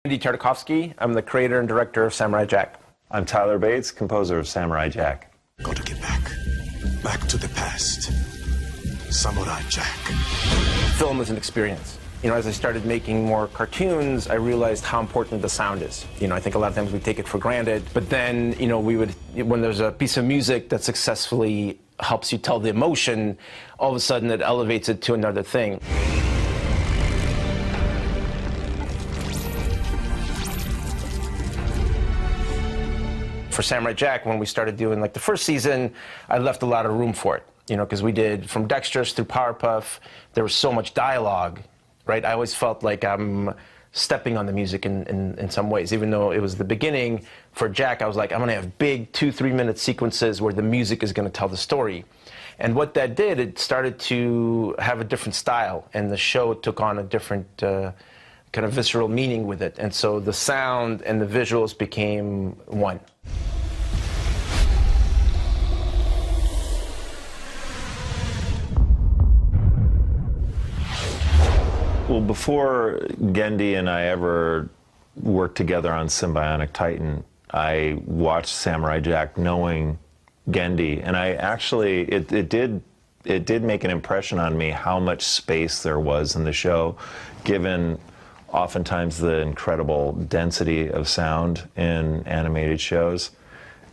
Genndy Tartakovsky. I'm the creator and director of Samurai Jack. I'm Tyler Bates, composer of Samurai Jack. Got to get back to the past. Samurai Jack. Film is an experience. You know, as I started making more cartoons, I realized how important the sound is. You know, I think a lot of times we take it for granted, but then, you know, when there's a piece of music that successfully helps you tell the emotion, all of a sudden it elevates it to another thing. For Samurai Jack, when we started doing like the first season, I left a lot of room for it, you know, because we did from Dexterous through Powerpuff, there was so much dialogue, right? I always felt like I'm stepping on the music in some ways, even though it was the beginning. For Jack, I was like, I'm gonna have big 2-3 minute sequences where the music is gonna tell the story. And what that did, it started to have a different style, and the show took on a different kind of visceral meaning with it. And so the sound and the visuals became one. Well, before Genndy and I ever worked together on Sym-Bionic Titan, I watched Samurai Jack knowing Genndy, and I actually, it did make an impression on me how much space there was in the show, given oftentimes the incredible density of sound in animated shows.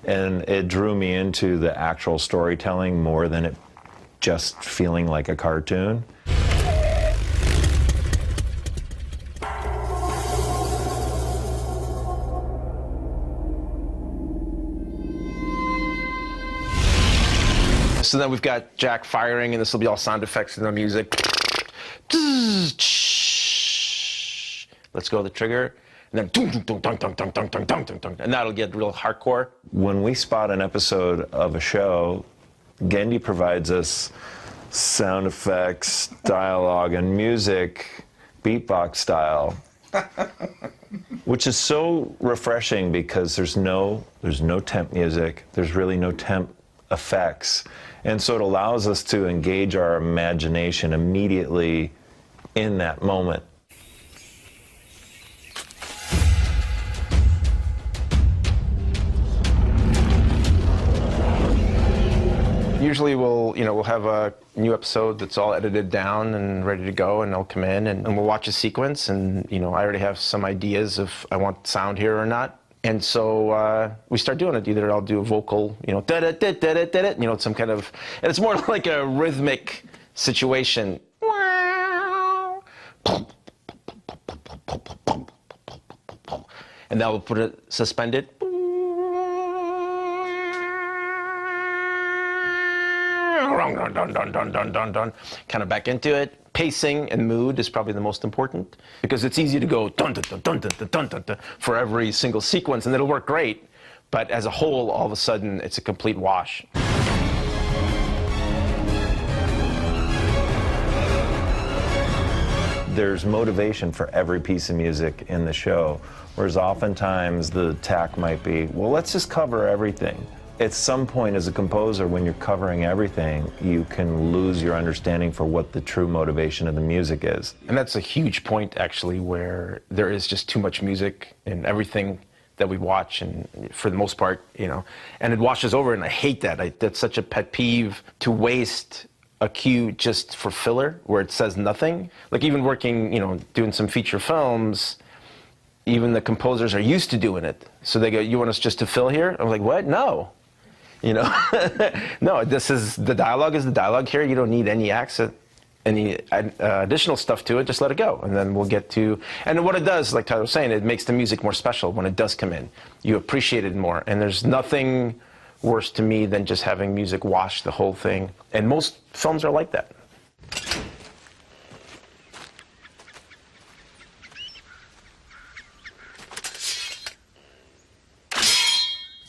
And it drew me into the actual storytelling more than it just feeling like a cartoon. So then we've got Jack firing, and this will be all sound effects and the music. Let's go to the trigger, and then and that'll get real hardcore. When we spot an episode of a show, Genndy provides us sound effects, dialogue, and music, beatbox style, which is so refreshing because there's no temp music, there's really no temp effects. And so it allows us to engage our imagination immediately in that moment. Usually we'll have a new episode that's all edited down and ready to go, and they'll come in and we'll watch a sequence, and I already have some ideas if I want sound here or not. And so we start doing it. Either I'll do a vocal, some kind of, and it's more like a rhythmic situation. And that will put it suspended. Kind of back into it. Pacing and mood is probably the most important, because it's easy to go dun dun dun dun dun dun dun dun for every single sequence, and it'll work great, but as a whole, all of a sudden, it's a complete wash. There's motivation for every piece of music in the show, whereas oftentimes the tack might be, well, let's just cover everything. At some point as a composer, when you're covering everything, you can lose your understanding for what the true motivation of the music is. And that's a huge point, actually, where there is just too much music in everything that we watch, and for the most part, and it washes over, and I hate that. That's such a pet peeve, to waste a cue just for filler, where it says nothing. Like even working, doing some feature films, even the composers are used to doing it. So they go, you want us just to fill here? I'm like, what? No. No, the dialogue is the dialogue here. You don't need any accent, any additional stuff to it. Just let it go, and then we'll get to. And what it does, like Tyler was saying, it makes the music more special when it does come in. You appreciate it more, and there's nothing worse to me than just having music wash the whole thing. And most films are like that.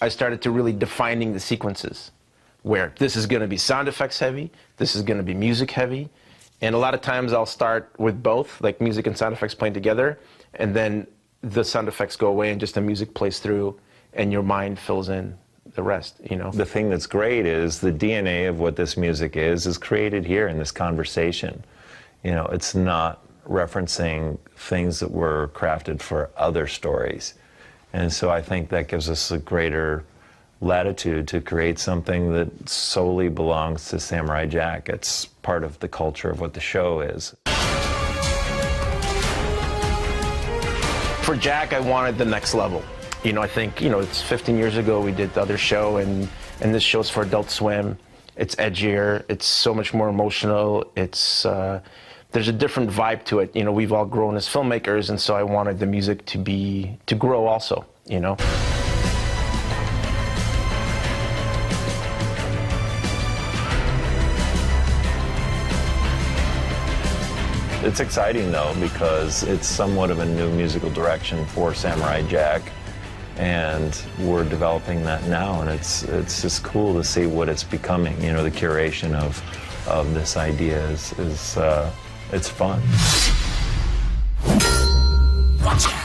I started to really defining the sequences, where this is going to be sound effects heavy, this is going to be music heavy, and a lot of times I'll start with both, like music and sound effects playing together, and then the sound effects go away and just the music plays through, and your mind fills in the rest, The thing that's great is the DNA of what this music is created here in this conversation. It's not referencing things that were crafted for other stories. And so I think that gives us a greater latitude to create something that solely belongs to Samurai Jack. It's part of the culture of what the show is. For Jack, I wanted the next level. You know, I think, you know, it's 15 years ago we did the other show, and this show's for Adult Swim. It's edgier, it's so much more emotional, it's, there's a different vibe to it. You know, we've all grown as filmmakers, and so I wanted the music to grow also, you know? It's exciting though, because it's somewhat of a new musical direction for Samurai Jack, and we're developing that now, and it's just cool to see what it's becoming. You know, the curation of this idea is it's fun. Watch out.